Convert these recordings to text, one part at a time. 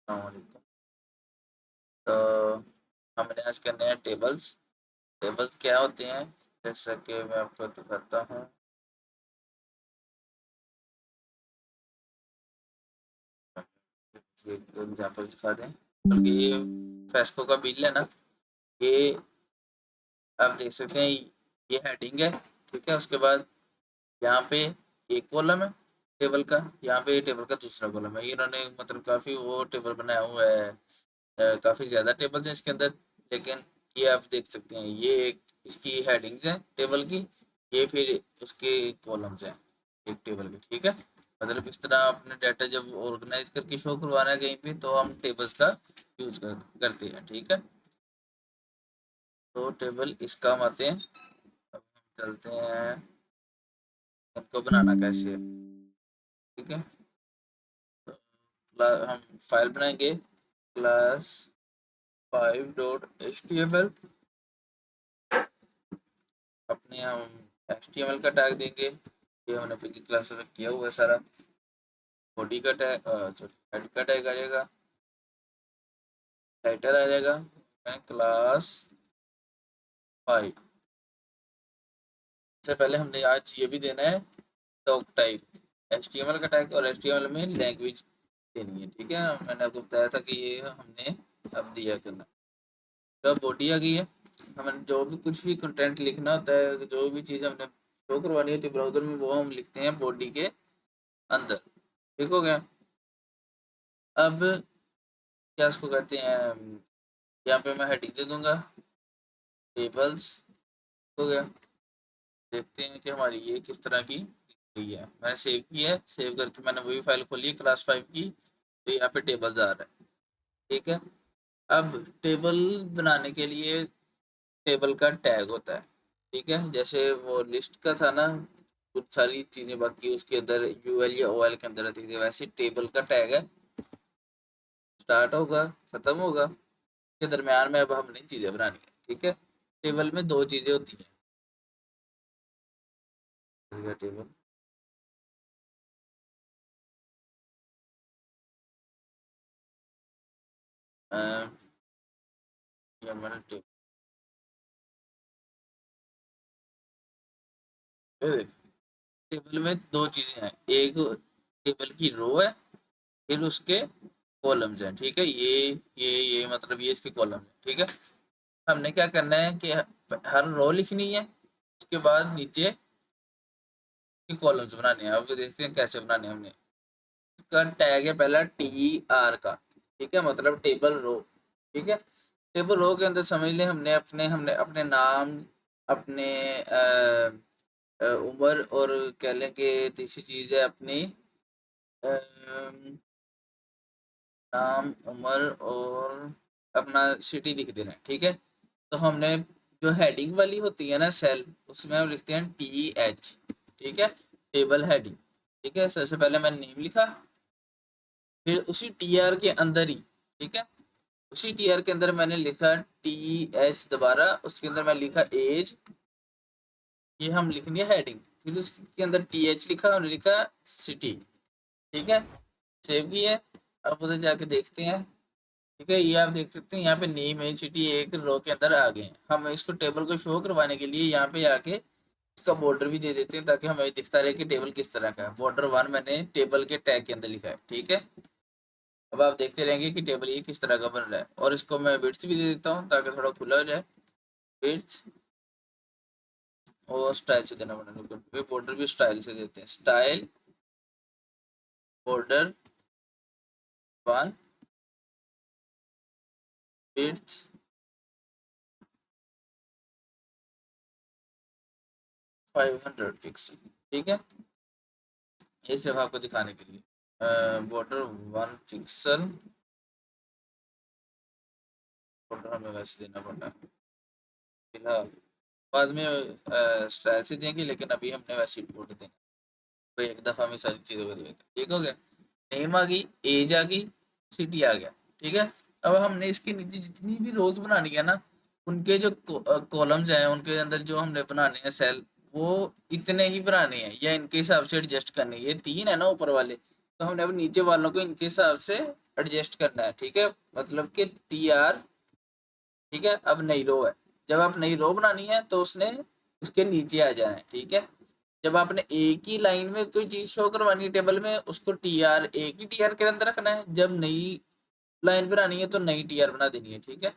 अस्सलामुअलैकुम। तो हमने आज करने हैं टेबल्स। टेबल्स क्या होते हैं? जैसा कि मैं आपको दिखाता हूँ। ये दो एग्जाम्पल दिखा दें। बल्कि ये फेस्को का बिल है ना, ये आप देख सकते हैं। ये हेडिंग है, ठीक है। उसके बाद यहाँ पे एक कॉलम है टेबल का, यहाँ पे टेबल का दूसरा कॉलम है। इन्होंने मतलब काफ़ी वो टेबल बनाया हुआ है। काफ़ी ज़्यादा टेबल्स हैं इसके अंदर, लेकिन ये आप देख सकते हैं, ये एक इसकी हेडिंग्स हैं टेबल की, ये फिर उसके कॉलम्स हैं एक टेबल के, ठीक है। मतलब इस तरह अपने डाटा जब ऑर्गेनाइज करके शो करवाना है कहीं पे, तो हम टेबल्स का यूज़ करते हैं, ठीक है। तो टेबल इस काम आते हैं। अब हम चलते हैं इनको बनाना कैसे है, ठीक है। हम फाइल बनाएंगे क्लास 5.html। अपने हम HTML का टैग देंगे, ये हमने पिछली क्लास में किया हुआ है सारा। बॉडी का टैग, हेड का टैग आ जाएगा, टाइटल आ जाएगा क्लास 5। इससे पहले हमने आज ये भी देना है डॉक टाइप HTML का टैग, और HTML में लैंग्वेज देनी है, ठीक है। मैंने आपको बताया था कि ये हमने अब दिया करना। तो बॉडी आ गई है। हमें जो भी कुछ भी कंटेंट लिखना होता है, जो भी चीज़ हमने शो करवानी होती है ब्राउज़र में, वो हम लिखते हैं बॉडी के अंदर, ठीक हो गया। अब क्या इसको कहते हैं, यहाँ पे मैं हेडिंग दे दूंगा टेबल्स, हो गया। देखते हैं कि हमारी ये किस तरह की दिख रही है। मैंने सेव किया है, सेव करके मैंने वही फाइल खोली है क्लास 5 की, तो यहाँ पे टेबल्स आ रहा है, ठीक है। अब टेबल बनाने के लिए टेबल का टैग होता है, ठीक है। जैसे वो लिस्ट का था ना, कुछ सारी चीज़ें बाकी उसके अंदर यूएल या ओएल के अंदर रहती थी, वैसे टेबल का टैग है। स्टार्ट होगा, खत्म होगा, के दरमियान में अब हमने चीज़ें बनानी है, ठीक है। टेबल में दो चीज़ें होती हैं, टेबल ये हमारा टेबल, टेबल में दो चीज़ें हैं। एक टेबल की रो है, फिर उसके कॉलम्स हैं, ठीक है। ये मतलब ये इसके कॉलम है, ठीक है। हमने क्या करना है कि हर रो लिखनी है, उसके बाद नीचे के कॉलम्स बनाने हैं। अब देखते हैं कैसे बनाने हैं हमने। इसका टैग है पहला TR का, ठीक है, मतलब टेबल रो, ठीक है। टेबल रो के अंदर समझ लें हमने अपने नाम, अपने उम्र, और कह लें कि तीसरी चीज़ है अपनी नाम, उम्र और अपना सिटी लिख देना है, ठीक है। तो हमने जो हेडिंग वाली होती है ना सेल, उसमें हम लिखते हैं TH, ठीक है, टेबल हेडिंग, ठीक है। सबसे पहले मैंने नेम लिखा, फिर उसी TR के अंदर ही, ठीक है, उसी TR के अंदर मैंने लिखा TH दोबारा, उसके अंदर मैंने लिखा एज, ये हम लिखेंगे हेडिंग। फिर उसके अंदर TH लिखा, हमने लिखा सिटी, ठीक है। सेव किया है। अब उधर जाके देखते हैं, ठीक है। ये आप देख सकते हैं यहाँ पे नेम है सिटी एक रो के अंदर आ गए हैं। हम इसको टेबल को शो करवाने के लिए यहाँ पे आके इसका बॉर्डर भी दे देते हैं, ताकि हमें दिखता रहे कि टेबल किस तरह का है। बॉर्डर 1 मैंने टेबल के टैग के अंदर लिखा है, ठीक है। अब आप देखते रहेंगे कि टेबल ये किस तरह का बन रहा है। और इसको मैं विड्थ भी दे देता हूँ ताकि थोड़ा खुला हो जाए। विड्थ और स्टाइल से देना पड़ेगा, बॉर्डर भी स्टाइल से देते हैं। स्टाइल बॉर्डर 1 विड्थ 500 पिक्सल, ठीक है। ये सिर्फ आपको दिखाने के लिए। बॉर्डर 1 पिक्सल, बॉर्डर हमें वैसे देना पड़ता है फिलहाल, बाद में स्टाइल से देंगे, लेकिन अभी हमने वैसे बॉर्डर देना। तो एक दफ़ा में सारी चीज़ों को देगा, ठीक हो गया। नेम आ गई, एज आ गई, सिटी आ गया, ठीक है। अब हमने इसके नीचे जितनी भी रोज बनानी है ना, उनके जो कॉलम्स हैं, उनके अंदर जो हमने बनाने हैं सेल, वो इतने ही बनाने हैं या इनके हिसाब से एडजस्ट करने हैं। ये 3 है ना ऊपर वाले, तो हमने अब नीचे वालों को इनके हिसाब से एडजस्ट करना है, ठीक है, मतलब कि TR, ठीक है। अब नई रो है, जब आप नई रो बनानी है तो उसने उसके नीचे आ जाना है, ठीक है। जब आपने एक ही लाइन में कोई चीज शो करवानी है टेबल में, उसको TR एक ही TR के अंदर रखना है। जब नई लाइन बनानी है तो नई TR बना देनी है, ठीक है।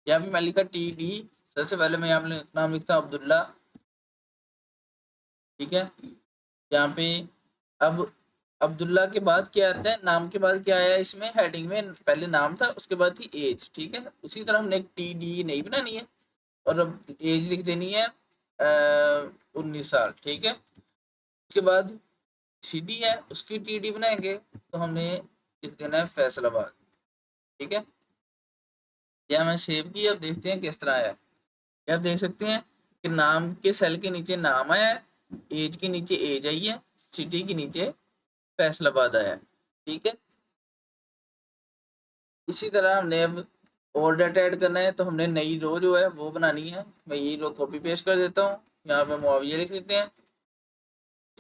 यहाँ पे मैं लिखा TD, सबसे पहले मैं यहाँ पे नाम लिखता हूँ अब्दुल्ला, ठीक है। यहाँ पे अब अब्दुल्ला के बाद क्या आता है, नाम के बाद क्या आया इसमें हेडिंग में, पहले नाम था उसके बाद थी एज, ठीक है। उसी तरह हमने एक TD नहीं बनानी है और अब एज लिख देनी है 19 साल, ठीक है। उसके बाद सिटी है उसकी TD बनाएंगे तो हमने लिख देना है फैसलाबाद, ठीक है। यह मैंने सेव किया, अब देखते हैं किस तरह आया। ये आप देख सकते हैं कि नाम के सेल के नीचे नाम आया है, एज के नीचे एज आई है, सिटी के नीचे फैसलाबाद आया है, ठीक है। इसी तरह हमने अब और डाटा ऐड करना है तो हमने नई रो जो है वो बनानी है। मैं यही रो कॉपी पेस्ट कर देता हूँ, यहाँ पे मुआविया लिख लेते हैं,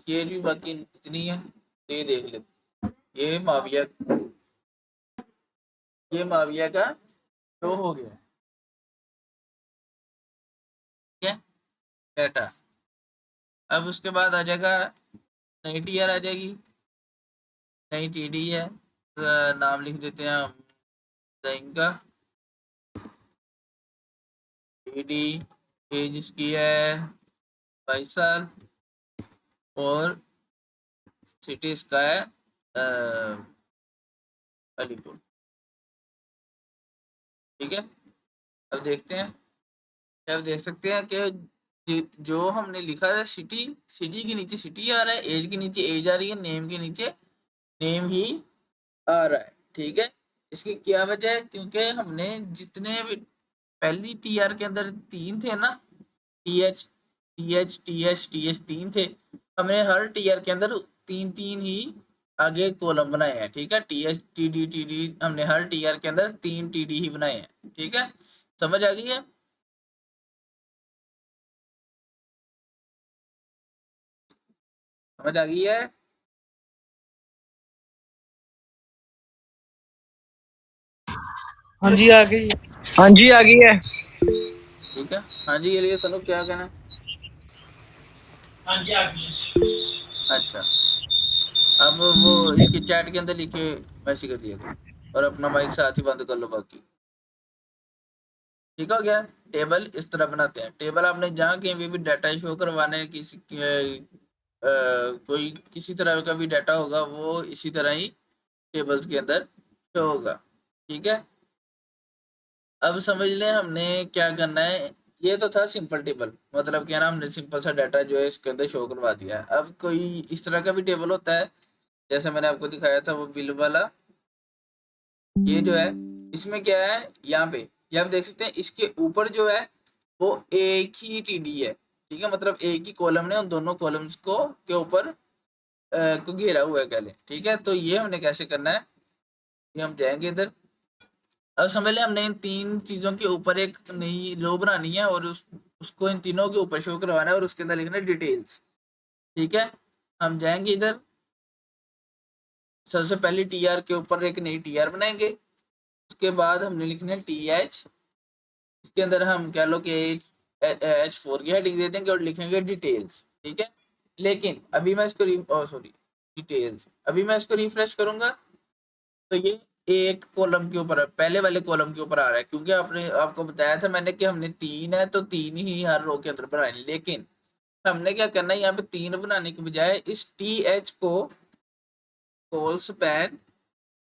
ये भी बाकी इतनी है तो ये देख लेते, ये मुआविया, ये मुआविया का रो हो गया, ठीक है, डाटा। अब उसके बाद आ जाएगा नई TR आ जाएगी, नई TD है, नाम लिख देते हैं हम का, TD, एज इसकी है 22 साल और सिटी इसका है अलीपुर, ठीक है। अब देखते हैं, अब देख सकते हैं कि जो हमने लिखा है सिटी, सिटी के नीचे सिटी आ रहा है, एज के नीचे एज आ रही है, नेम के नीचे नेम ही आ रहा है, ठीक है। इसकी क्या वजह है, क्योंकि हमने जितने भी पहली TR के अंदर 3 थे ना, TH TH TH TH 3 थे, हमने हर TR के अंदर 3 3 ही आगे कॉलम बनाए हैं, ठीक है। TH TD TD हमने हर TR के अंदर 3 TD ही बनाए हैं, ठीक है। समझ आ गई है? समझ आ गई है? हाँ जी आ गई। हाँ जी आ गई है। ठीक है, हाँ जी, ये लिए सनू क्या कहना है? हाँ जी आ गई। अच्छा, अब वो इसके चैट के अंदर लिखे मैसेज कर दिया करो और अपना माइक साथ ही बंद कर लो बाकी, ठीक हो गया। टेबल इस तरह बनाते हैं। टेबल आपने जहाँ कहीं भी डाटा शो करवाना है, किसी कोई किसी तरह का भी डाटा होगा वो इसी तरह ही टेबल्स के अंदर शो होगा, ठीक है। अब समझ लें हमने क्या करना है। ये तो था सिंपल टेबल, मतलब क्या ना, हमने सिंपल सा डाटा जो है इसके अंदर शो करवा दिया है। अब कोई इस तरह का भी टेबल होता है, जैसे मैंने आपको दिखाया था वो बिल वाला, ये जो है इसमें क्या है, यहाँ पे ये आप देख सकते हैं, इसके ऊपर जो है वो एक ही TD है, ठीक है, मतलब एक ही कॉलम ने उन दोनों कॉलम्स को के ऊपर को घेरा हुआ है कह लें, ठीक है। तो ये हमने कैसे करना है, ये हम जाएंगे इधर। अब समझ लें हमने इन 3 चीजों के ऊपर एक नई रो बनानी है और उसको इन तीनों के ऊपर शो करवाना है और उसके अंदर लिखना है डिटेल्स, ठीक है। हम जाएंगे इधर, सबसे पहले TR के ऊपर एक नई TR बनाएंगे, उसके बाद हमने लिखना है TH, इसके अंदर हम कह लो कि H4 की हेडिंग दे देंगे और लिखेंगे डिटेल्स, ठीक है। लेकिन अभी मैं इसको सॉरी डिटेल्स, अभी मैं इसको रिफ्रेश करूंगा तो ये एक कॉलम के ऊपर, पहले वाले कॉलम के ऊपर आ रहा है, क्योंकि आपने आपको बताया था मैंने कि हमने 3 है तो 3 ही हर रो के अंदर बनाए। लेकिन हमने क्या करना है, यहाँ पे 3 बनाने के बजाय इस TH को कॉल स्पैन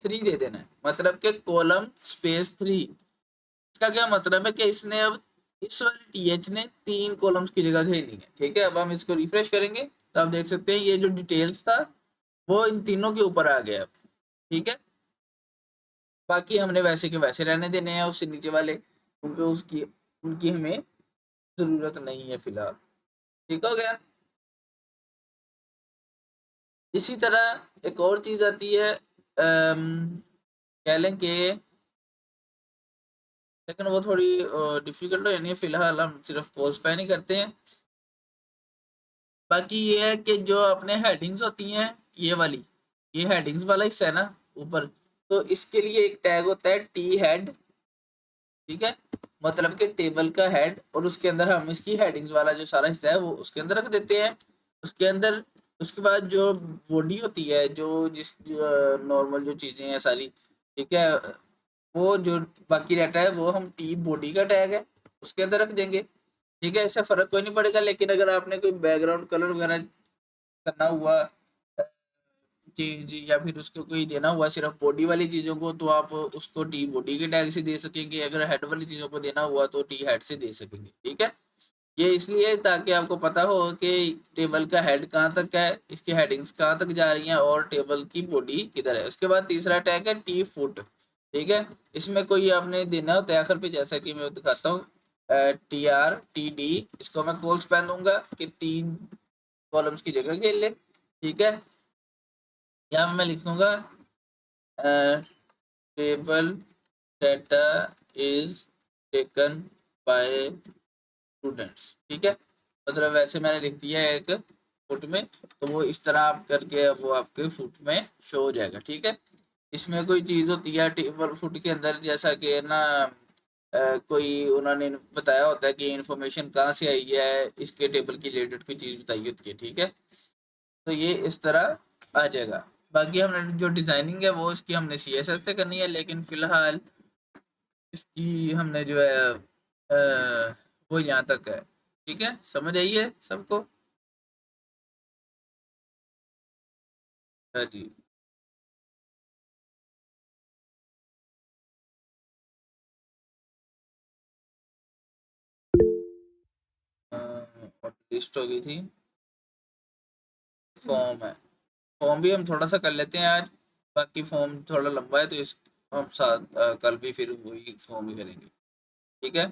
3 दे देना है, मतलब कि कॉलम स्पेस 3। इसका क्या मतलब है कि इसने अब इस वाले TH ने 3 कॉलम्स की जगह घेरनी है, ठीक है। अब हम इसको रिफ्रेश करेंगे तो आप देख सकते हैं ये जो डिटेल्स था वो इन तीनों के ऊपर आ गया, ठीक है। बाकी हमने वैसे के वैसे रहने देने हैं उससे नीचे वाले, क्योंकि उसकी उनकी हमें जरूरत नहीं है फिलहाल, ठीक हो गया। इसी तरह एक और चीज आती है, कह लें कि, लेकिन वो थोड़ी डिफिकल्ट हो जानी है, फिलहाल हम सिर्फ पोज पे नहीं करते हैं। बाकी ये है कि जो अपने हेडिंग्स होती हैं, ये वाली, ये हेडिंग्स वाला हिस्सा है ना ऊपर, तो इसके लिए एक टैग होता है टी हेड, ठीक है, मतलब कि टेबल का हेड, और उसके अंदर हम इसकी हेडिंग्स वाला जो सारा हिस्सा है वो उसके अंदर रख देते हैं। उसके अंदर उसके बाद जो बॉडी होती है, जो जिस नॉर्मल जो चीज़ें हैं सारी, ठीक है, वो जो बाकी डाटा है वो हम टी बॉडी का टैग है उसके अंदर रख देंगे, ठीक है। इससे फ़र्क कोई नहीं पड़ेगा, लेकिन अगर आपने कोई बैकग्राउंड कलर वगैरह करना हुआ चीज या फिर उसको कोई देना हुआ सिर्फ बॉडी वाली चीज़ों को, तो आप उसको टी बॉडी के टैग से दे सकेंगे। अगर हेड वाली चीज़ों को देना हुआ तो टी हेड से दे सकेंगे, ठीक है। ये इसलिए ताकि आपको पता हो कि टेबल का हेड कहाँ तक है, इसकी हेडिंग्स कहाँ तक जा रही हैं और टेबल की बॉडी किधर है। उसके बाद तीसरा टैग है टी फुट, ठीक है। इसमें कोई आपने देना होता है आखिर पे, जैसा कि मैं दिखाता हूँ, टी आर टी डी, इसको मैं कोल्स पहन दूंगा कि 3 कॉलम्स की जगह खेल ले, ठीक है। यहाँ मैं लिख दूंगा table data is taken by students, ठीक है। मतलब वैसे मैंने लिख दिया है एक फुट में, तो वो इस तरह आप करके वो आपके फुट में शो हो जाएगा, ठीक है। इसमें कोई चीज़ होती है टेबल फुट के अंदर, जैसा कि ना कोई उन्होंने बताया होता है कि इन्फॉर्मेशन कहाँ से आई है, इसके टेबल की रिलेटेड कोई चीज़ बताई होती है, ठीक है। तो ये इस तरह आ जाएगा। बाकी हमने जो डिज़ाइनिंग है वो इसकी हमने CSS से करनी है, लेकिन फ़िलहाल इसकी हमने जो है वो यहाँ तक है, ठीक है। समझ आई है सबको? हाँ जी। लिस्ट हो गई थी, फॉर्म है। फॉर्म भी हम थोड़ा सा कर लेते हैं आज, बाकी फॉर्म थोड़ा लंबा है तो इस हम साथ कल भी फिर वही फॉर्म ही करेंगे, ठीक है।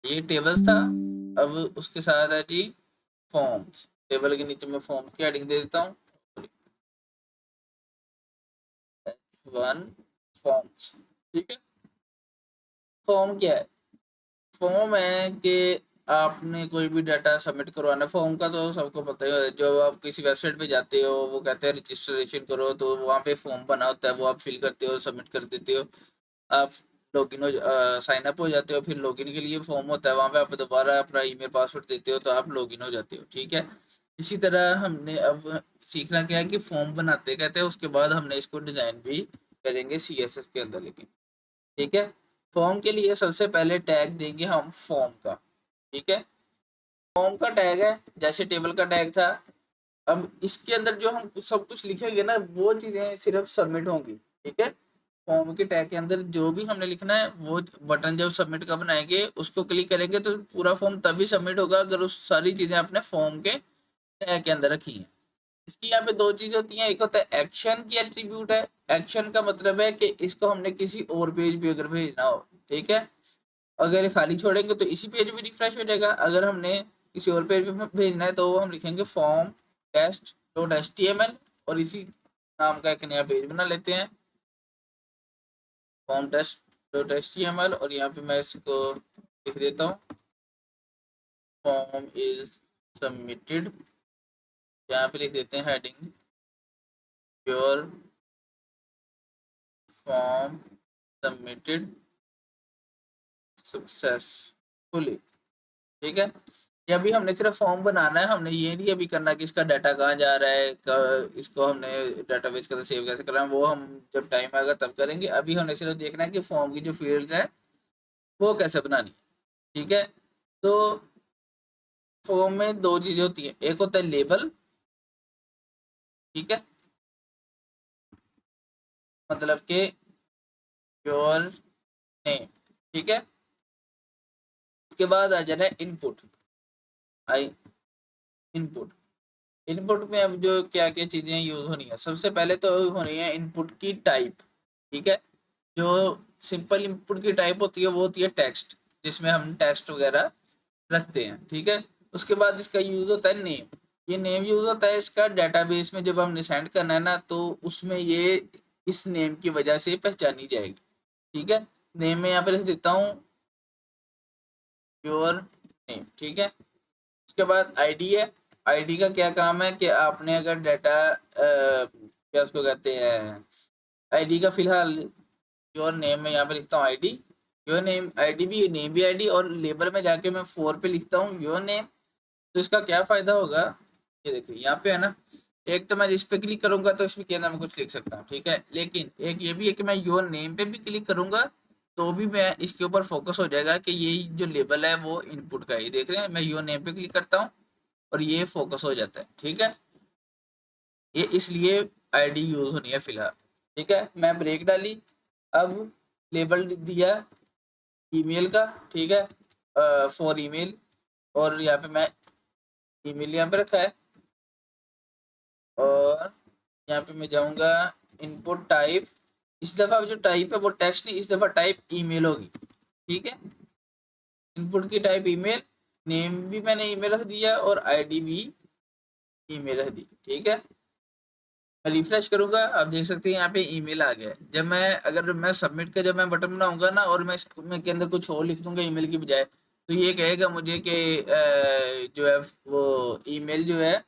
ये टेबल्स था, अब उसके साथ है जी फॉर्म्स। टेबल के नीचे मैं फॉर्म की हेडिंग दे देता हूँ, H1 फॉर्म्स, ठीक है। फॉर्म क्या है? फॉर्म है कि आपने कोई भी डाटा सबमिट करवाना है। फॉर्म का तो सबको पता ही है, जो आप किसी वेबसाइट पे जाते हो वो कहते हैं रजिस्ट्रेशन करो, तो वहाँ पे फॉर्म बना होता है, वो आप फिल करते हो, सबमिट कर देते हो, आप लॉगिन हो साइन अप हो जाते हो। फिर लॉगिन के लिए फॉर्म होता है, वहाँ पे आप दोबारा अपना ईमेल पासवर्ड देते हो तो आप लॉगिन हो जाते हो, ठीक है। इसी तरह हमने अब सीखना क्या है कि फॉर्म बनाते कहते हैं, उसके बाद हमने इसको डिज़ाइन भी करेंगे CSS के अंदर, लेकिन ठीक है। फॉर्म के लिए सबसे पहले टैग देंगे हम फॉर्म का, ठीक है। फॉर्म का टैग है जैसे टेबल का टैग था। अब इसके अंदर जो हम सब कुछ लिखेंगे ना, वो चीज़ें सिर्फ सबमिट होंगी, ठीक है। फॉर्म के टैग के अंदर जो भी हमने लिखना है, वो बटन जब सबमिट का बनाएंगे उसको क्लिक करेंगे तो पूरा फॉर्म तभी सबमिट होगा अगर उस सारी चीज़ें आपने फॉर्म के टैग के अंदर रखी हैं। इसकी यहाँ पे 2 चीज़ें होती हैं, एक होता है एक्शन की एट्रीब्यूट है। एक्शन का मतलब है कि इसको हमने किसी और पेज पे अगर भेजना हो, ठीक है। अगर ये खाली छोड़ेंगे तो इसी पेज पे रिफ्रेश हो जाएगा। अगर हमने किसी और पेज पे भेजना है तो हम लिखेंगे फॉर्म टेस्ट डॉट HTML और इसी नाम का एक नया पेज बना लेते हैं, फॉर्म टेस्ट डॉट HTML, और यहाँ पे मैं इसको लिख देता हूँ फॉर्म इज सबमिटेड। यहाँ पे लिख देते हैं heading your form submitted successfully, ठीक है। ये अभी हमने सिर्फ फॉर्म बनाना है, हमने ये नहीं अभी करना कि इसका डाटा कहाँ जा रहा है, इसको हमने डाटाबेस के अंदर सेव कैसे करना है, वो हम जब टाइम आएगा तब करेंगे। अभी हमने सिर्फ देखना है कि फॉर्म की जो फील्ड्स है वो कैसे बनानी है, ठीक है। तो फॉर्म में 2 चीज़ें होती हैं, एक होता है लेबल, ठीक है, मतलब कि योर नेम, ठीक है। उसके बाद आ जाना है इनपुट, आई इनपुट। इनपुट में अब जो क्या क्या चीज़ें यूज़ होनी है, सबसे पहले तो होनी है इनपुट की टाइप, ठीक है। जो सिंपल इनपुट की टाइप होती है वो होती है टेक्स्ट, जिसमें हम टेक्स्ट वगैरह रखते हैं, ठीक है। उसके बाद इसका यूज़ होता है नेम। ये नेम यूज़ होता है इसका डेटाबेस में, जब हमने सेंड करना है ना तो उसमें ये इस नेम की वजह से पहचानी जाएगी, ठीक है। नेम में यहाँ पे लिख देता हूँ योर नेम, ठीक है। उसके बाद आईडी है। आईडी का क्या काम है कि आपने अगर डाटा क्या उसको कहते हैं, आईडी का फिलहाल योर नेम में यहाँ पे लिखता हूँ आईडी, योर नेम आईडी भी, नेम भी आईडी, और लेबर में जाके मैं 4 पे लिखता हूँ योर नेम। तो इसका क्या फायदा होगा, ये देखिए यहाँ पे है ना, एक तो मैं जिस पे क्लिक करूंगा तो इसमें के अंदर मैं कुछ लिख सकता हूँ, ठीक है, लेकिन एक ये भी है कि मैं योर नेम पे भी क्लिक करूंगा तो भी मैं इसके ऊपर फोकस हो जाएगा कि ये जो लेबल है वो इनपुट का है। ये देख रहे हैं, मैं योर नेम पे क्लिक करता हूँ और ये फोकस हो जाता है, ठीक है। ये इसलिए आईडी यूज होनी है फिलहाल, ठीक है। मैं ब्रेक डाली, अब लेबल दिया ईमेल का, ठीक है, फॉर ईमेल, और यहाँ पे मैं ईमेल यहाँ पे रखा है, और यहाँ पे मैं जाऊँगा इनपुट टाइप, इस दफ़ा जो टाइप है वो टेक्स्ट नहीं, इस दफ़ा टाइप ईमेल होगी, ठीक है। इनपुट की टाइप ईमेल, नेम भी मैंने ईमेल रख दिया और आईडी भी ईमेल रख दी, ठीक है। मैं रिफ्रेश करूंगा, आप देख सकते हैं यहाँ पे ईमेल आ गया है। जब मैं अगर मैं सबमिट का जब मैं बटन बनाऊंगा ना और मैं इसमें के अंदर कुछ और लिख दूंगा ईमेल की बजाय, तो ये कहेगा मुझे कि जो है वो ईमेल जो है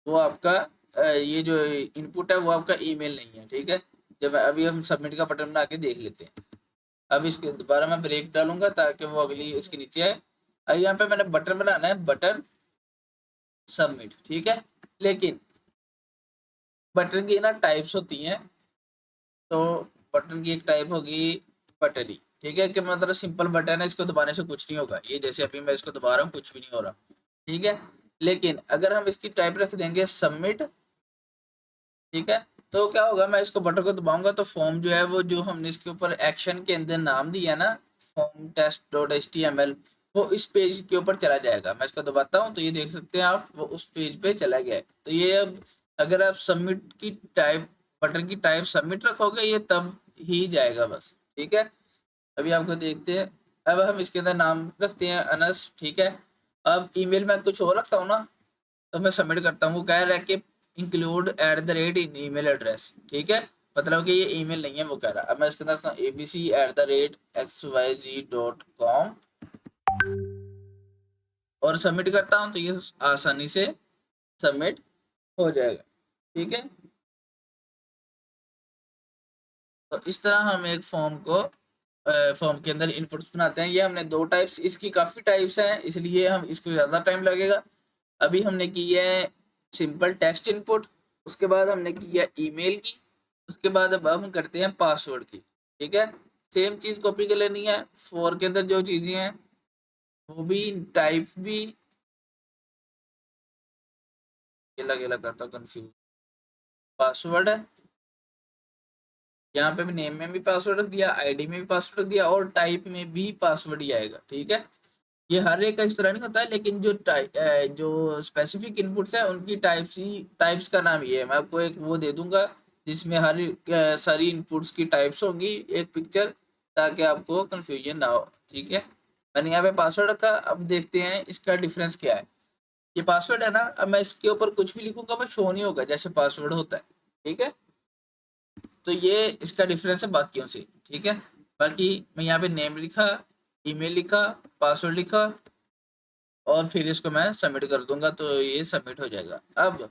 वो आपका ये जो इनपुट है वो आपका ईमेल नहीं है, ठीक है। जब अभी हम सबमिट का बटन बना के देख लेते हैं। अब इसके दोबारा मैं ब्रेक डालूंगा ताकि वो अगली इसके नीचे आए। अब यहाँ पे मैंने बटन बनाना है, बटन सबमिट, ठीक है। लेकिन बटन की ना टाइप्स होती हैं, तो बटन की एक टाइप होगी बटनी, ठीक है, कि मतलब सिंपल बटन है, इसको दबाने से कुछ नहीं होगा, ये जैसे अभी मैं इसको दबा रहा हूँ कुछ भी नहीं हो रहा, ठीक है। लेकिन अगर हम इसकी टाइप रख देंगे सबमिट, ठीक है, तो क्या होगा, मैं इसको बटन को दबाऊंगा तो फॉर्म जो है वो जो हमने इसके ऊपर एक्शन के अंदर नाम दिया ना, फॉर्म टेस्ट डॉट HTML, वो इस पेज के ऊपर चला जाएगा। मैं इसको दबाता हूँ तो ये देख सकते हैं आप, वो उस पेज पे चला गया है। तो ये अब अगर आप सबमिट की टाइप, बटन की टाइप सबमिट रखोगे ये तब ही जाएगा बस, ठीक है। अभी आपको देखते हैं, अब हम इसके अंदर नाम रखते हैं अनस, ठीक है। अब ईमेल में कुछ और रखता हूँ ना, तो मैं सबमिट करता हूँ, वो कह रहा है कि इंक्लूड @ इन ईमेल एड्रेस, ठीक है, मतलब कि ये ईमेल नहीं है वो कह रहा है। अब मैं इसके अंदर abc@xyz.com और सबमिट करता हूँ तो ये आसानी से सबमिट हो जाएगा, ठीक है। तो इस तरह हम एक फॉर्म के अंदर इनपुट्स बनाते हैं। ये हमने 2 टाइप्स, इसकी काफ़ी टाइप्स हैं इसलिए हम इसको ज़्यादा टाइम लगेगा। अभी हमने की है सिंपल टेक्स्ट इनपुट, उसके बाद हमने की है ईमेल की, उसके बाद अब हम करते हैं पासवर्ड की, ठीक है। सेम चीज़ कॉपी कर लेनी है, फॉर के अंदर जो चीज़ें हैं वो भी, टाइप भी, अकेला अकेला करता हूँ कंफ्यूज, पासवर्ड है, यहाँ पे भी नेम में भी पासवर्ड रख दिया, आईडी में भी पासवर्ड रख दिया, और टाइप में भी पासवर्ड ही आएगा, ठीक है। ये हर एक का इस तरह नहीं होता है, लेकिन जो स्पेसिफिक इनपुट्स है उनकी टाइप्स का नाम ये है। मैं आपको एक वो दे दूंगा जिसमें सारी इनपुट्स की टाइप्स होंगी, एक पिक्चर, ताकि आपको कंफ्यूजन ना हो, ठीक है। मैंने यहाँ पे पासवर्ड रखा, अब देखते हैं इसका डिफरेंस क्या है। ये पासवर्ड है ना, अब मैं इसके ऊपर कुछ भी लिखूंगा वो शो नहीं होगा जैसे पासवर्ड होता है, ठीक है। तो ये इसका डिफरेंस है बाकियों से, ठीक है। बाकी मैं यहाँ पे नेम लिखा, ईमेल लिखा, पासवर्ड लिखा, और फिर इसको मैं सबमिट कर दूंगा तो ये सबमिट हो जाएगा। अब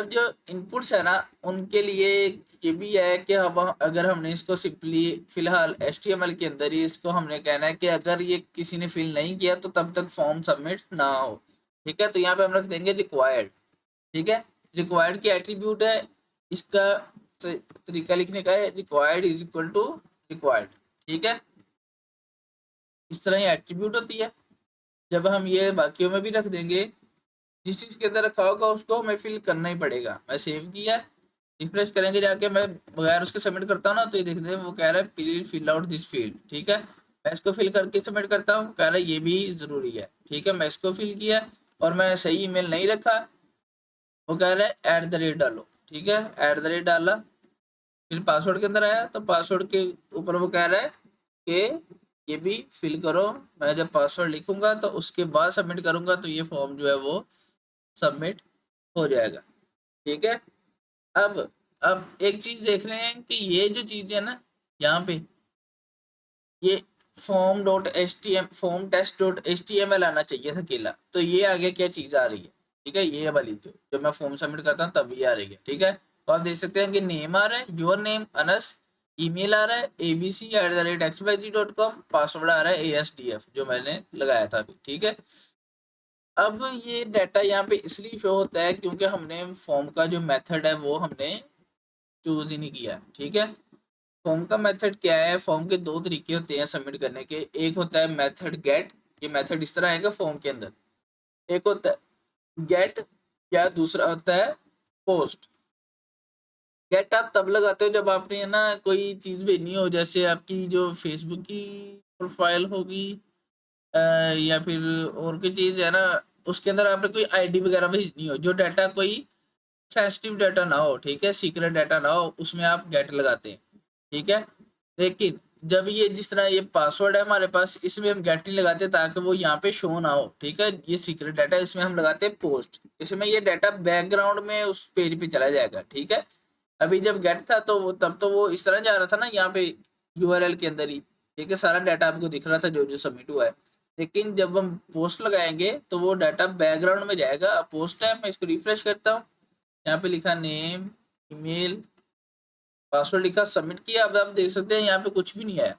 जो इनपुट्स है ना उनके लिए ये भी है कि अब अगर हमने इसको सिंपली फिलहाल HTML के अंदर ही इसको हमने कहना है कि अगर ये किसी ने फिल नहीं किया तो तब तक फॉर्म सबमिट ना हो, ठीक है। तो यहाँ पे हम रख देंगे रिक्वायर्ड, ठीक है। रिक्वायर्ड की एट्रीब्यूट है, इसका तरीका लिखने का है required is equal to required, ठीक है। इस तरह ये एट्रीब्यूट होती है। जब हम ये बाकियों में भी रख देंगे, जिस चीज़ के अंदर रखा होगा उसको हमें फिल करना ही पड़ेगा। मैं सेव किया, रिफ्रेश करेंगे जाके, मैं बगैर उसके सबमिट करता हूँ ना तो ये देखते हैं वो कह रहा है please fill out this field, ठीक है। मैं इसको फिल करके सबमिट करता हूँ, कह रहा है ये भी ज़रूरी है, ठीक है। मैं इसको फिल किया और मैं सही ईमेल नहीं रखा, वो कह रहा है @ डालो, ठीक है। @ डाला, फिर पासवर्ड के अंदर आया तो पासवर्ड के ऊपर वो कह रहा है कि ये भी फिल करो। मैं जब पासवर्ड लिखूंगा तो उसके बाद सबमिट करूंगा तो ये फॉर्म जो है वो सबमिट हो जाएगा, ठीक है। अब अब एक चीज देख रहे हैं कि ये जो चीज है ना यहाँ पे, ये फॉर्म टेस्ट.html आना चाहिए था अकेला, तो ये आगे क्या चीज आ रही है, ठीक है, ये वाली जो मैं फॉर्म सबमिट करता हूँ तब ये आ रही है। ठीक है, तो आप देख सकते हैं कि नेम आ रहा है योर नेम अनस, ईमेल आ रहा है abc@xyz.com, पासवर्ड आ रहा है ASDF जो मैंने लगाया था अभी। ठीक है, अब ये डाटा यहाँ पे इसलिए शो होता है क्योंकि हमने फॉर्म का जो मेथड है वो हमने चूज ही नहीं किया। ठीक है, फॉर्म का मेथड क्या है, फॉर्म के दो तरीके होते हैं सबमिट करने के। एक होता है मेथड गेट, ये मेथड इस तरह आएगा फॉर्म के अंदर। एक होता है गेट या दूसरा होता है पोस्ट। गेट आप तब लगाते हो जब आपने ना कोई चीज़ भेजनी हो, जैसे आपकी जो फेसबुक की प्रोफाइल होगी या फिर और कोई चीज़ है ना, उसके अंदर आपने कोई आईडी वगैरह भेजनी हो, जो डाटा कोई सेंसिटिव डाटा ना हो, ठीक है, सीक्रेट डाटा ना हो, उसमें आप गेट लगाते हैं। ठीक है, लेकिन जब ये जिस तरह ये पासवर्ड है हमारे पास, इसमें हम गेट नहीं लगाते ताकि वो यहाँ पे शो ना हो। ठीक है, ये सीक्रेट डाटा इसमें हम लगाते हैं पोस्ट, इसमें ये डाटा बैकग्राउंड में उस पेज पे चला जाएगा। ठीक है, अभी जब गेट था तो वो तब तो वो इस तरह जा रहा था ना यहाँ पे यूआरएल के अंदर ही। ठीक है, सारा डाटा आपको दिख रहा था जो जो सबमिट हुआ है। लेकिन जब हम पोस्ट लगाएंगे तो वो डाटा बैकग्राउंड में जाएगा। पोस्ट है, मैं इसको रिफ्रेश करता हूँ, यहाँ पे लिखा नेम, ईमेल, पासवर्ड लिखा, सबमिट किया। अब आप देख सकते हैं यहाँ पे कुछ भी नहीं आया।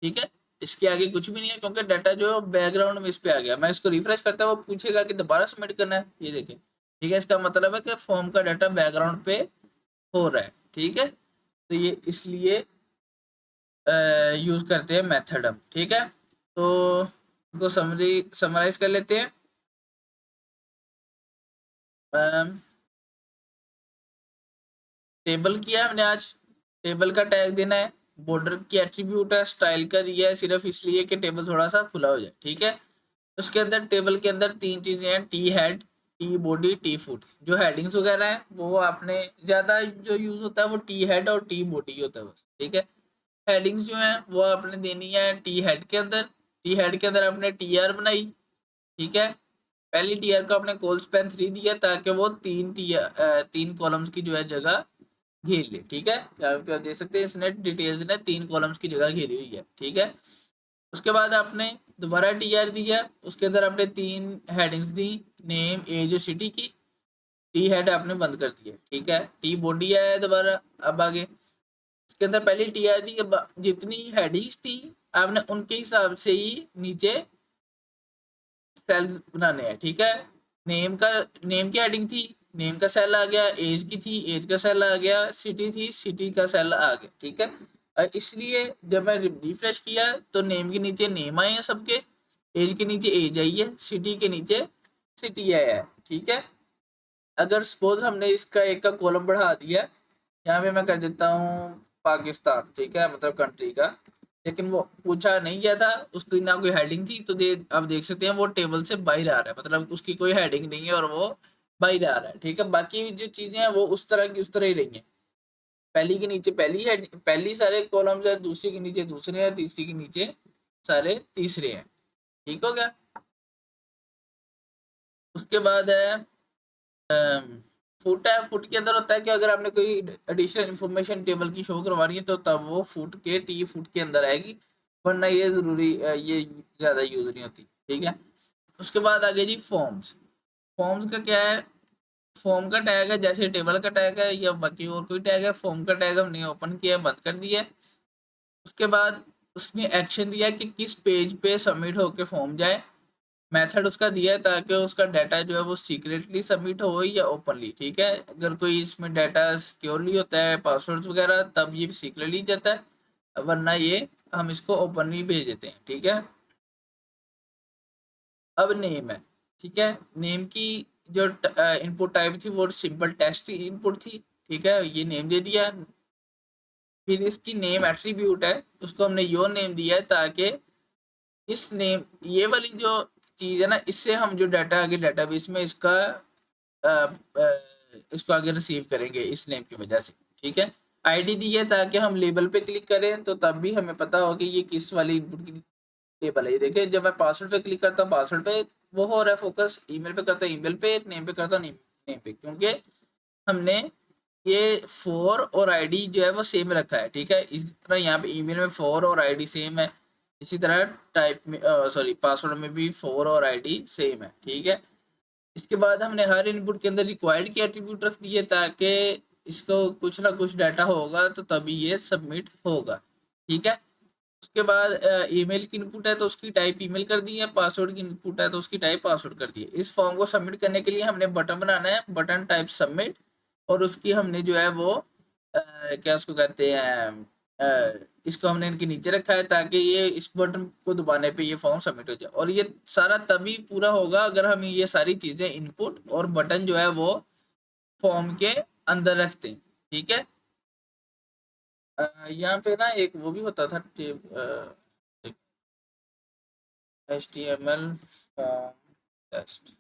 ठीक है, इसके आगे कुछ भी नहीं है क्योंकि डाटा जो बैकग्राउंड में इस पे आ गया। मैं इसको रिफ्रेश करता हूँ, वो पूछेगा कि दोबारा सबमिट करना है, ये देखें। ठीक है, इसका मतलब है कि फॉर्म का डाटा बैकग्राउंड पे हो रहा है। ठीक है, तो ये इसलिए यूज करते हैं मेथड हम। ठीक है, तो इसको समराइज कर लेते हैं। टेबल किया हमने आज, टेबल का टैग देना है, बॉर्डर की एट्रीब्यूट है, स्टाइल का दिया है सिर्फ इसलिए कि टेबल थोड़ा सा खुला हो जाए। ठीक है, उसके अंदर टेबल के अंदर तीन चीजें हैं, T head, T body, T foot. जो हेडिंग्स वगैरह है वो आपने ज्यादा जो यूज होता है वो टी हेड और टी बॉडी होता है बस। ठीक है, हेडिंग्स जो है वो आपने देनी है टी हेड के अंदर। टी हेड के अंदर आपने टी आर बनाई। ठीक है, पहली टी आर को आपने कोल स्पैन 3 दिया ताकि वो तीन कॉलम्स की जो है जगह घेर ले। ठीक है, यहाँ पे आप देख सकते हैं इसने डिटेल्स ने 3 कॉलम्स की जगह घेरी हुई है। ठीक है, उसके बाद आपने दोबारा टी आर दिया, उसके अंदर आपने 3 हेडिंग्स दी, नेम, एज और सिटी की। टी हेड आपने बंद कर दिया। ठीक है, टी बॉडी आया है दोबारा, अब आगे इसके अंदर पहले टी आर दी, जितनी हेडिंग्स थी आपने उनके हिसाब से ही नीचे सेल्स बनाने हैं। ठीक है, नेम की हेडिंग थी, नेम का सेल आ गया, एज की थी, एज का सेल आ गया, सिटी थी, सिटी का सेल आ गया। ठीक है, इसलिए जब मैं रिफ्रेश किया तो नेम के नीचे नेम आए हैं सबके, एज के नीचे एज आई है, सिटी के नीचे सिटी आया है। ठीक है, अगर सपोज हमने इसका एक का कॉलम बढ़ा दिया, यहाँ पे मैं कर देता हूँ पाकिस्तान। ठीक है, मतलब कंट्री का, लेकिन वो पूछा नहीं गया था, उसकी ना कोई हेडिंग थी, तो आप देख सकते हैं वो टेबल से बाहर आ रहा है, मतलब उसकी कोई हेडिंग नहीं है और वो बाहर आ रहा है। ठीक है, बाकी जो चीजें हैं वो उस तरह की उस तरह ही रही हैं। पहली के नीचे पहली सारे कॉलम्स है, दूसरी के नीचे दूसरे हैं, तीसरी के नीचे सारे तीसरे हैं। ठीक हो गया, उसके बाद है फुट है। फुट के अंदर होता है कि अगर आपने कोई एडिशनल इंफॉर्मेशन टेबल की शो करवानी है तो तब वो फुट के अंदर आएगी, वरना ये जरूरी ये ज्यादा यूज नहीं होती। ठीक है, उसके बाद आगे जी फॉर्म्स। फॉर्म्स का क्या है, फॉर्म का टैग है जैसे टेबल का टैग है या बाकी और कोई टैग है, फॉर्म का टैग हमने ओपन किया, बंद कर दिया। उसके बाद उसने एक्शन दिया कि किस पेज पे सबमिट होके फॉर्म जाए, मेथड उसका दिया है ताकि उसका डाटा जो है वो सीक्रेटली सबमिट हो या ओपनली। ठीक है, अगर कोई इसमें डाटा सिक्योरली होता है, पासवर्ड्स वगैरह, तब ये सीक्रेटली जाता है, वरना ये हम इसको ओपनली भेज देते हैं। ठीक है, अब नेम है। ठीक है, नेम की जो इनपुट टाइप थी वो सिंपल टेक्स्ट इनपुट थी। ठीक है, ये नेम दे दिया। फिर इसकी नेम एट्रीब्यूट है, उसको हमने योर नेम दिया है ताकि इस नेम, ये वाली जो चीज है ना, इससे हम जो डाटा आगे डाटाबेस में इसका इसको आगे रिसीव करेंगे इस नेम की वजह से। ठीक है, आईडी दी है ताकि हम लेबल पे क्लिक करें तो तब भी हमें पता हो कि ये किस वाली इनपुट की लेबल है। ये देखिए, जब मैं पासवर्ड पे क्लिक करता हूँ पासवर्ड पे वो हो रहा है फोकस, ईमेल पे करता हूँ ईमेल पे, नेम पे करता हूँ नेम पे, क्योंकि हमने ये फॉर और आईडी जो है वो सेम रखा है। ठीक है, इस तरह यहाँ पे ईमेल में फॉर और आईडी सेम है, इसी तरह टाइप में सॉरी पासवर्ड में भी फॉर और आईडी सेम है। ठीक है, इसके बाद हमने हर इनपुट के अंदर रिक्वायर्ड की एट्रीब्यूट रख दिए ताकि इसको कुछ ना कुछ डाटा होगा तो तभी ये सबमिट होगा। ठीक है, उसके बाद ईमेल की इनपुट है तो उसकी टाइप ईमेल कर दी है, पासवर्ड की इनपुट है तो उसकी टाइप पासवर्ड कर दी है। इस फॉर्म को सबमिट करने के लिए हमने बटन बनाना है, बटन टाइप सबमिट, और उसकी हमने जो है वो क्या उसको कहते हैं, इसको हमने इनके नीचे रखा है ताकि ये इस बटन को दबाने पे ये फॉर्म सबमिट हो जाए। और ये सारा तभी पूरा होगा अगर हम ये सारी चीजें इनपुट और बटन जो है वो फॉर्म के अंदर रखते हैं। ठीक है, यहाँ पे ना एक वो भी होता था HTML फॉर्म टेस्ट।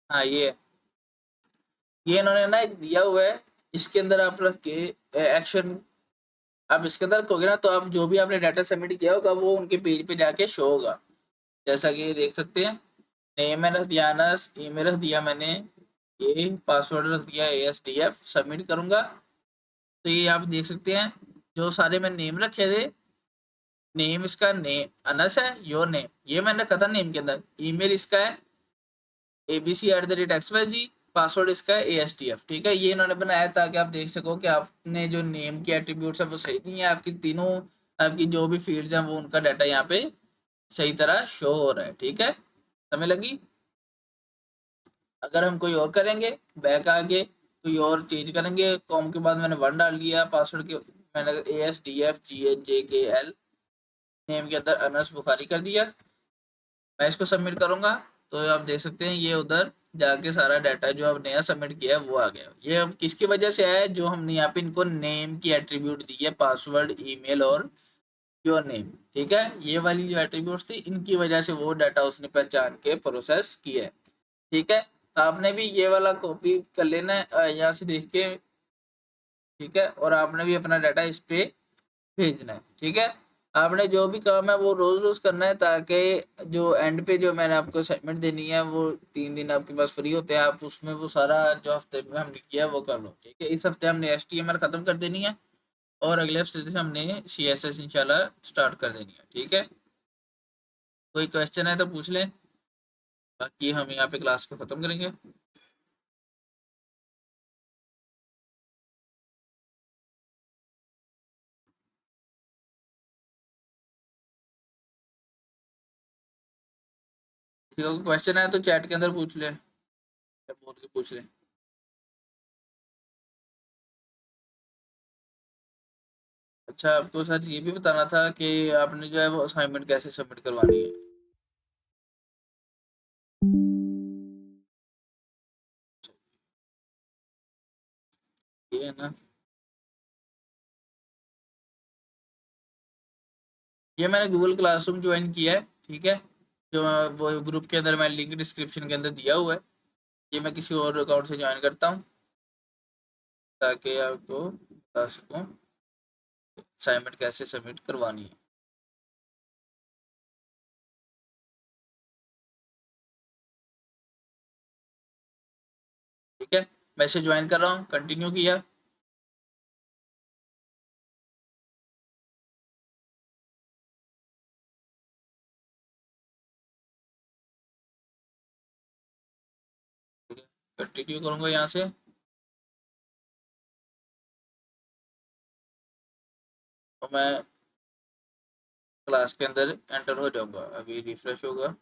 हाँ ये इन्होंने ना एक दिया हुआ है, इसके अंदर आप रख के एक्शन आप इसके अंदर रखोगे ना तो आप जो भी आपने डाटा सबमिट किया होगा वो उनके पेज पे जाके शो होगा। जैसा कि ये देख सकते हैं, नेम में रख दिया अनस, ईमेल रख दिया मैंने, ये पासवर्ड रख दिया ASDF, सबमिट करूंगा तो ये आप देख सकते हैं जो सारे मैं नेम रखे थे, नेम इसका नेम अनस है, योर नेम ये मैंने रखा था नेम के अंदर, ईमेल इसका है abc@xyz, पासवर्ड इसका है ASDF। ठीक है, ये इन्होंने बनाया ताकि आप देख सको कि आपने जो नेम की एट्रीब्यूट्स है वो सही दी है, आपकी तीनों आपकी जो भी फील्ड्स हैं वो उनका डाटा यहाँ पे सही तरह शो हो रहा है। ठीक है, समझ लगी। अगर हम कोई और करेंगे, बैक आगे कोई और चेंज करेंगे, कॉम के बाद मैंने 1 डाल दिया, पासवर्ड के मैंने ASDFGHJKL, नेम के अंदर अनस बुखारी कर दिया, मैं इसको सबमिट करूंगा तो आप देख सकते हैं ये उधर जाके सारा डाटा जो अब नया सबमिट किया है वो आ गया। ये अब किसकी वजह से आया है, जो हमने यहाँ पे इनको नेम की एट्रीब्यूट दी है, पासवर्ड, ईमेल और योर नेम। ठीक है, ये वाली जो एट्रीब्यूट्स थी इनकी वजह से वो डाटा उसने पहचान के प्रोसेस किया है। ठीक है, आपने भी ये वाला कॉपी कर लेना है यहाँ से देख के। ठीक है, और आपने भी अपना डाटा इस पे भेजना है। ठीक है, आपने जो भी काम है वो रोज रोज करना है ताकि जो एंड पे जो मैंने आपको असाइनमेंट देनी है वो 3 दिन आपके पास फ्री होते हैं, आप उसमें वो सारा जो हफ्ते में हमने किया है वो कर लो। ठीक है, इस हफ्ते हमने HTML खत्म कर देनी है और अगले हफ्ते से हमने CSS इंशाल्लाह स्टार्ट कर देनी है। ठीक है, कोई क्वेश्चन है तो पूछ लें, बाकी हम यहाँ पे क्लास को खत्म करेंगे। ठीक है, क्वेश्चन है तो चैट के अंदर पूछ ले या बोल के पूछ ले। अच्छा, आपको सच ये भी बताना था कि आपने जो है वो असाइनमेंट कैसे सबमिट करवानी है। ये है ना, ये मैंने गूगल क्लासरूम ज्वाइन किया है। ठीक है, जो वो ग्रुप के अंदर मैं लिंक डिस्क्रिप्शन के अंदर दिया हुआ है, ये मैं किसी और अकाउंट से ज्वाइन करता हूँ ताकि आपको बता सकूँ असाइनमेंट कैसे सबमिट करवानी है। ठीक है, मैं इसे ज्वाइन कर रहा हूँ, कंटिन्यू किया। ठीक है, कंटिन्यू करूँगा यहाँ से, और मैं क्लास के अंदर एंटर हो जाऊँगा, अभी रिफ्रेश होगा।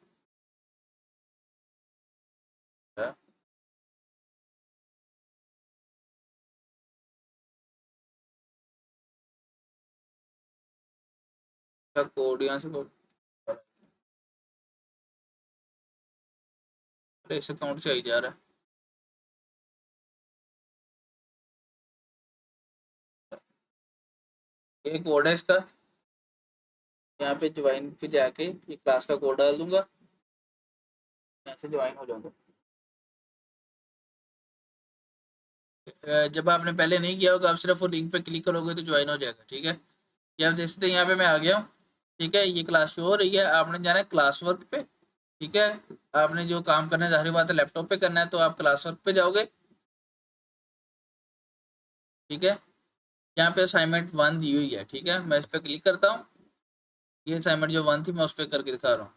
का कोड यहाँ से इस अकाउंट से आई जा रहा है। ये कोड है इसका, यहाँ पे ज्वाइन पे जाके ये क्लास का कोड डाल दूंगा, यहाँ से ज्वाइन हो जाऊंगा। जब आपने पहले नहीं किया होगा, आप सिर्फ वो लिंक पे क्लिक करोगे तो ज्वाइन हो जाएगा। ठीक है, ये आप देख सकते हैं यहाँ पे मैं आ गया हूँ। ठीक है, ये क्लास शो हो रही है, आपने जाना है क्लास वर्क पे। ठीक है, आपने जो काम करना है जाहिर बात है लैपटॉप पे करना है, तो आप क्लास वर्क पे जाओगे। ठीक है, यहाँ पे असाइनमेंट 1 दी हुई है। ठीक है, मैं इस पर क्लिक करता हूँ, ये असाइनमेंट जो 1 थी मैं उस पर करके दिखा रहा हूँ।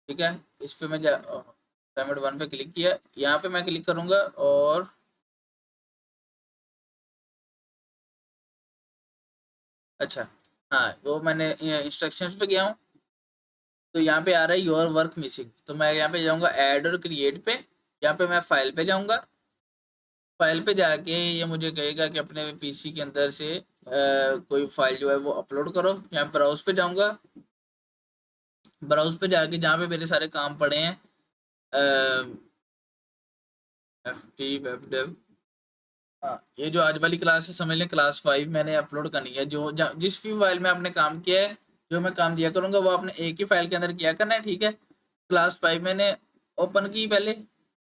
ठीक है, इस पर मैं असाइनमेंट 1 पे क्लिक किया, यहाँ पे मैं क्लिक करूँगा और अच्छा हाँ, वो मैंने इंस्ट्रक्शंस पे गया हूँ, तो यहाँ पे आ रहा है योर वर्क मिसिंग, तो मैं यहाँ पे जाऊँगा ऐड और क्रिएट पे। यहाँ पे मैं फाइल पे जाऊँगा, फाइल पे जाके ये मुझे कहेगा कि अपने पीसी के अंदर से कोई फाइल जो है वो अपलोड करो। यहाँ ब्राउज पे जाऊँगा, ब्राउज पे जाके जहाँ पे मेरे सारे काम पड़े हैं FT वेब डेव, हाँ, ये जो आज वाली क्लास है समझ लें क्लास 5 मैंने अपलोड करनी है। जो जिस भी फाइल में आपने काम किया है, जो मैं काम दिया करूँगा वो आपने एक ही फाइल के अंदर किया करना है। ठीक है, क्लास 5 मैंने ओपन की पहले,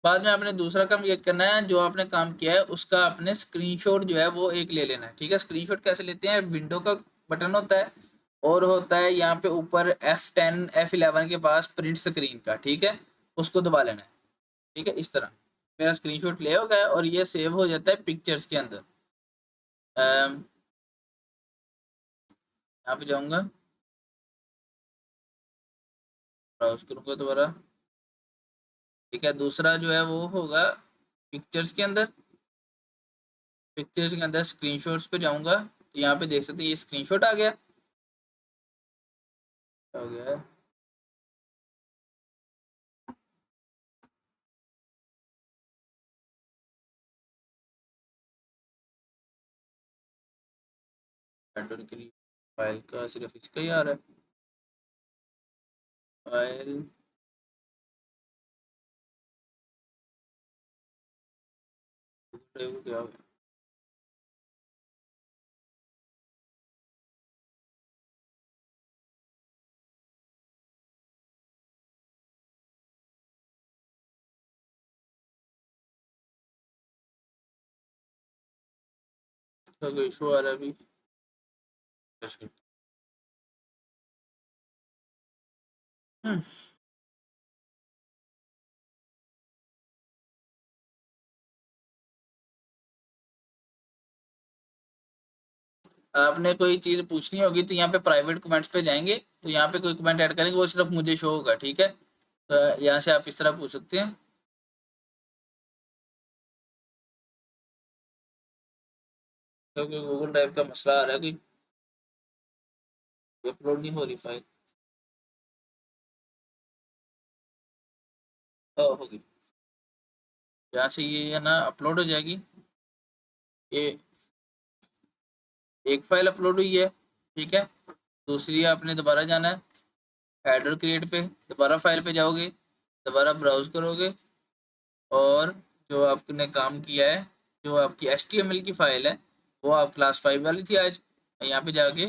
बाद में आपने दूसरा काम ये करना है, जो आपने काम किया है उसका आपने स्क्रीनशॉट जो है वो एक ले लेना है। ठीक है, स्क्रीनशॉट कैसे लेते हैं, विंडो का बटन होता है और होता है यहाँ पे ऊपर F10 F11 के पास प्रिंट स्क्रीन का। ठीक है, उसको दबा लेना है। ठीक है, इस तरह मेरा स्क्रीनशॉट ले होगा और ये सेव हो जाता है पिक्चर्स के अंदर। यहाँ पे जाऊँगा, ब्राउज करूँगा दोबारा। ठीक है, दूसरा जो है वो होगा पिक्चर्स के अंदर, पिक्चर्स के अंदर स्क्रीनशॉट्स पे जाऊँगा, तो यहाँ पे देख सकते हैं ये स्क्रीनशॉट आ गया, हो गया है। फाइल का सिर्फ इसका ही आ रहा है, फाइल क्या हो गया, कोई इशू आ रहा है अभी। हम्म, आपने कोई चीज़ पूछनी होगी तो यहाँ पे प्राइवेट कमेंट्स पे जाएंगे, तो यहाँ पे कोई कमेंट ऐड करेंगे वो सिर्फ मुझे शो होगा। ठीक है, तो यहाँ से आप इस तरह पूछ सकते हैं। क्योंकि गूगल ड्राइव का मसला आ रहा है, कोई अपलोड नहीं हो रही फाइल। होगी, यहाँ से ये है ना अपलोड हो जाएगी। ये एक फाइल अपलोड हुई है। ठीक है, दूसरी आपने दोबारा जाना है हेडर क्रिएट पे, दोबारा फाइल पे जाओगे, दोबारा ब्राउज करोगे और जो आपने काम किया है, जो आपकी HTML की फ़ाइल है वो आप क्लास 5 वाली थी आज, यहाँ पे जाके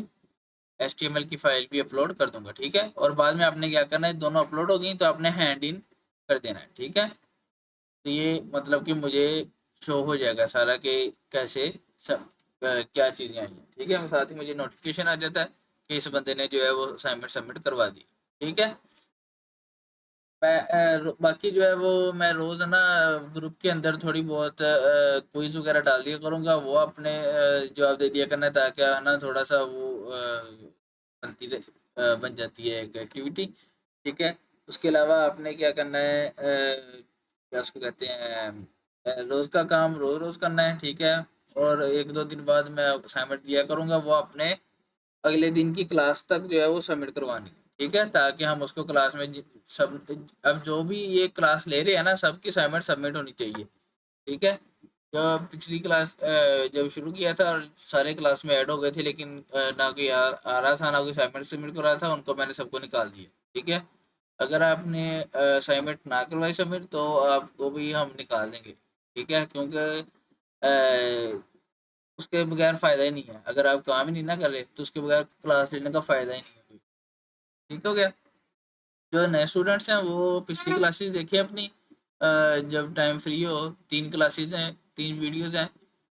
HTML की फ़ाइल भी अपलोड कर दूंगा। ठीक है, और बाद में आपने क्या करना है, दोनों अपलोड हो गई तो आपने हैंड इन कर देना है। ठीक है, तो ये मतलब कि मुझे शो हो जाएगा सारा कि कैसे सब क्या चीज़ें आई हैं। ठीक है, साथ ही मुझे नोटिफिकेशन आ जाता है कि इस बंदे ने जो है वो असाइनमेंट सबमिट करवा दी। ठीक है, मैं बाकी जो है वो मैं रोज़ ना ग्रुप के अंदर थोड़ी बहुत क्विज वगैरह डाल दिया करूँगा, वो अपने जवाब दे दिया करना, ताकि है ना थोड़ा सा वो बन जाती है एक एक्टिविटी। ठीक है, उसके अलावा आपने क्या करना है, क्या उसको कहते हैं, रोज़ का काम रोज़ रोज़ करना है। ठीक है, और 1-2 दिन बाद मैं असाइनमेंट दिया करूँगा, वो अपने अगले दिन की क्लास तक जो है वो सबमिट करवानी है। ठीक है, ताकि हम उसको क्लास में सब, अब जो भी ये क्लास ले रहे हैं ना सबकी असाइनमेंट सबमिट होनी चाहिए। ठीक है, जब पिछली क्लास जब शुरू किया था और सारे क्लास में ऐड हो गए थे, लेकिन ना कोई आ रहा था, ना कोई असाइनमेंट सबमिट कर रहा था, उनको मैंने सबको निकाल दिया। ठीक है, अगर आपने असाइनमेंट ना करवाई सबमिट तो आपको भी हम निकाल देंगे। ठीक है, क्योंकि उसके बगैर फ़ायदा ही नहीं है। अगर आप काम ही नहीं ना करें तो उसके बगैर क्लास लेने का फ़ायदा ही नहीं है कोई। ठीक हो गया? जो नए स्टूडेंट्स हैं वो पिछली क्लासेस देखें अपनी, जब टाइम फ्री हो। 3 क्लासेस हैं, 3 वीडियोज़ हैं,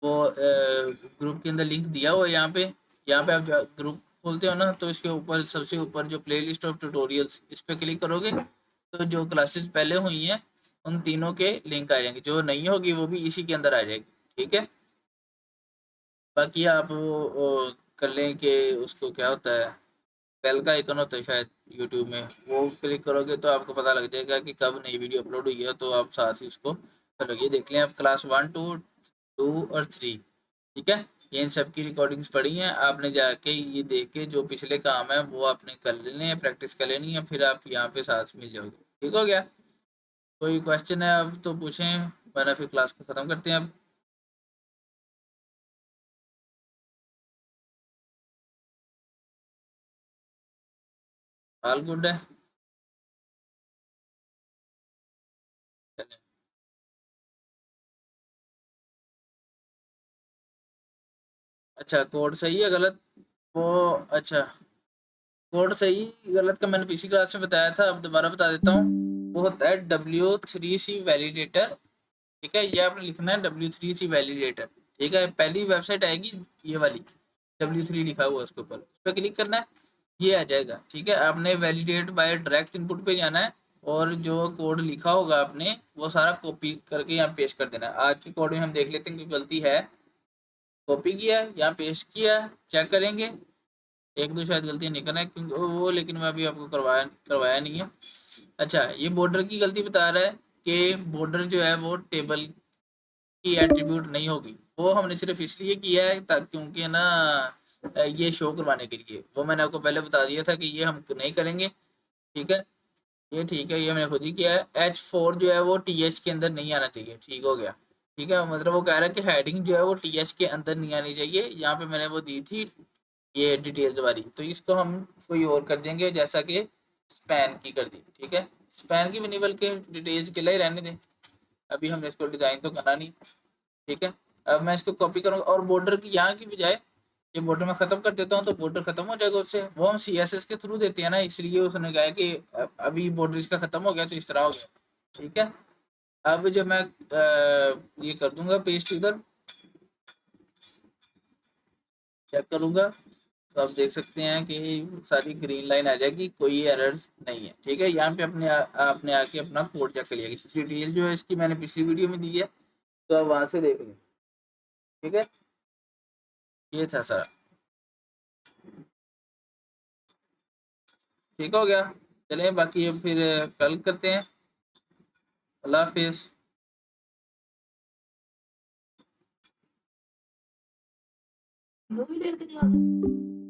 वो ग्रुप के अंदर लिंक दिया हुआ है यहाँ पे। यहाँ पे आप ग्रुप खोलते हो ना, तो इसके ऊपर सबसे ऊपर जो प्लेलिस्ट ऑफ ट्यूटोरियल्स, इस पे क्लिक करोगे तो जो क्लासेस पहले हुई हैं उन तीनों के लिंक आ जाएंगे। जो नहीं होगी वो भी इसी के अंदर आ जाएगी। ठीक है, बाकी आप वो कर लें कि उसको क्या होता है, बेल का आइकन होता है शायद यूट्यूब में, वो क्लिक करोगे तो आपको पता लग जाएगा कि कब नई वीडियो अपलोड हुई है, तो आप साथ ही उसको करोगे। देख लें आप क्लास 1 2 और 3। ठीक है, ये इन सब की रिकॉर्डिंग्स पड़ी हैं, आपने जाके ये देख के जो पिछले काम है वो आपने कर लेने हैं, प्रैक्टिस कर लेनी है, फिर आप यहाँ पे साथ मिल जाओगे। ठीक हो गया? कोई क्वेश्चन है अब तो पूछें, वरना फिर क्लास को ख़त्म करते हैं अब। ऑल गुड है? चलें। अच्छा, कोड सही है गलत? वो अच्छा, कोड सही गलत का मैंने पिछली क्लास में बताया था, अब दोबारा बता देता हूँ। वो होता है W3C वैलिडेटर। ठीक है, ये आपने लिखना है W3C वैलिडेटर। ठीक है, पहली वेबसाइट आएगी ये वाली, W3 लिखा हुआ उसके ऊपर, उस पर क्लिक करना है, ये आ जाएगा। ठीक है, आपने वैलिडेट बाय डायरेक्ट इनपुट पे जाना है और जो कोड लिखा होगा आपने वो सारा कॉपी करके यहाँ पेस्ट कर देना है। आज के कोड में हम देख लेते हैं कि गलती है। कॉपी किया, यहाँ पेस्ट किया, चेक करेंगे। एक दो शायद गलतियाँ निकल है क्योंकि वो, लेकिन मैं अभी आपको करवाया करवाया नहीं है। अच्छा, ये बॉर्डर की गलती बता रहा है कि बॉर्डर जो है वो टेबल की एट्रीब्यूट नहीं होगी। वो हमने सिर्फ इसलिए किया है ताकि, क्योंकि ना ये शो करवाने के लिए, वो मैंने आपको पहले बता दिया था कि ये हम नहीं करेंगे। ठीक है, ये ठीक है, ये मैंने खुद ही किया है। H4 जो है वो TH के अंदर नहीं आना चाहिए। ठीक हो गया? ठीक है, मतलब वो कह रहा है कि हेडिंग जो है वो TH के अंदर नहीं आनी चाहिए। यहाँ पे मैंने वो दी थी ये डिटेल्स वाली, तो इसको हम कोई और कर देंगे, जैसा कि स्पैन की कर दी। ठीक है, स्पैन की भी नहीं बल्कि डिटेल्स के लिए रहने दें, अभी हमने इसको डिज़ाइन तो करना नहीं। ठीक है, अब मैं इसको कॉपी करूँगा और बॉर्डर की यहाँ की बजाय ये बॉर्डर में ख़त्म कर देता हूँ, तो बॉर्डर ख़त्म हो जाएगा उससे। वो हम CSS के थ्रू देते हैं ना, इसलिए उसने कहा कि अभी बॉर्डर इसका ख़त्म हो गया तो इस तरह हो गया। ठीक है, अब जब मैं ये कर दूंगा पेस्ट इधर, चेक करूंगा, तो आप देख सकते हैं कि सारी ग्रीन लाइन आ जाएगी, कोई एरर्स नहीं है। ठीक है, यहाँ पे आपने आके अपना कोड चेक कर लिया। डिटेल जो है इसकी मैंने पिछली वीडियो में दी है, तो आप वहाँ से देख लें। ठीक है, ये था सारा। ठीक हो गया? चलें, बाकी अब फिर कल करते हैं। अल्लाह हाफिज़। वो भी देर तक लगा